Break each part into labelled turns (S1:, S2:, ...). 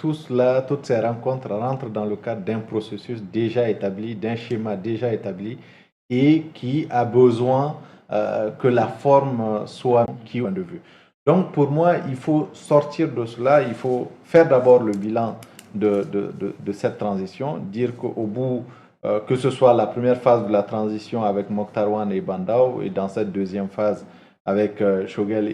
S1: tout cela, toutes ces rencontres rentrent dans le cadre d'un processus déjà établi, d'un schéma déjà établi et qui a besoin que la forme soit qui point de vue. Donc pour moi, il faut sortir de cela, il faut faire d'abord le bilan de cette transition, dire qu'au bout, que ce soit la première phase de la transition avec Mokhtar Wane et Bandao et dans cette deuxième phase avec Shogel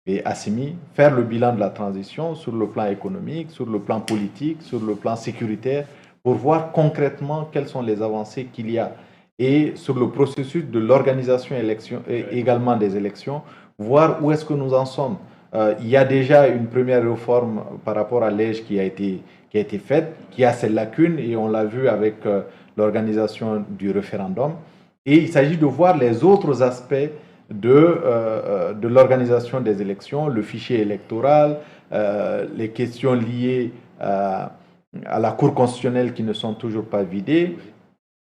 S1: et Assimi, faire le bilan de la transition sur le plan économique, sur le plan politique, sur le plan sécuritaire, pour voir concrètement quelles sont les avancées qu'il y a. Et sur le processus de l'organisation également des élections, voir où est-ce que nous en sommes. Il y a déjà une première réforme par rapport à l'EJ qui a été faite, qui a ses lacunes, et on l'a vu avec l'organisation du référendum. Et il s'agit de voir les autres aspects de l'organisation des élections, le fichier électoral, les questions liées à la Cour constitutionnelle qui ne sont toujours pas vidées,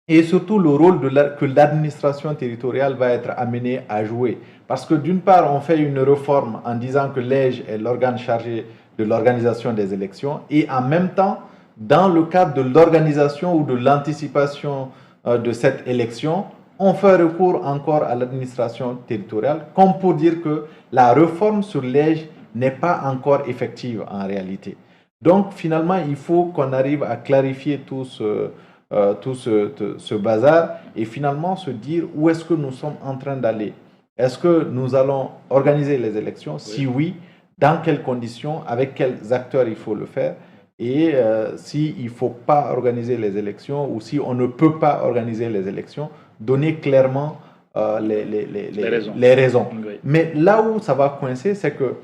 S1: et surtout le rôle que l'administration territoriale va être amenée à jouer. Parce que d'une part, on fait une réforme en disant que l'EJ est l'organe chargé de l'organisation des élections, et en même temps, dans le cadre de l'organisation ou de l'anticipation de cette élection, on fait recours encore à l'administration territoriale, comme pour dire que la réforme sur l'EJ n'est pas encore effective en réalité. Donc finalement, il faut qu'on arrive à clarifier tout ce bazar et finalement se dire où est-ce que nous sommes en train d'aller. Est-ce que nous allons organiser les élections? Si oui, dans quelles conditions, avec quels acteurs il faut le faire? Et s'il ne faut pas organiser les élections ou si on ne peut pas organiser les élections, donner clairement les raisons.
S2: Oui.
S1: Mais là où ça va coincer, c'est que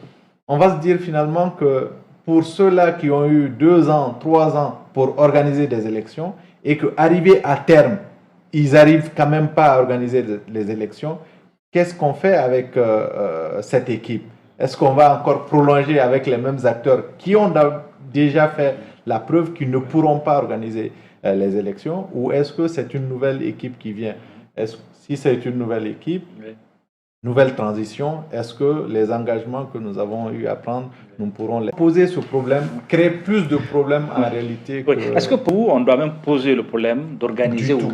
S1: on va se dire finalement que pour ceux-là qui ont eu 2 ans, 3 ans pour organiser des élections et qu'arrivés à terme, ils n'arrivent quand même pas à organiser les élections, qu'est-ce qu'on fait avec cette équipe? Est-ce qu'on va encore prolonger avec les mêmes acteurs qui ont déjà fait la preuve qu'ils ne pourront pas organiser les élections, ou est-ce que c'est une nouvelle équipe qui vient? Si c'est une nouvelle équipe, nouvelle transition, est-ce que les engagements que nous avons eu à prendre, nous pourrons les poser ce problème, créer plus de problèmes en réalité
S2: Est-ce que pour vous, on doit même poser le problème d'organiser ou pas?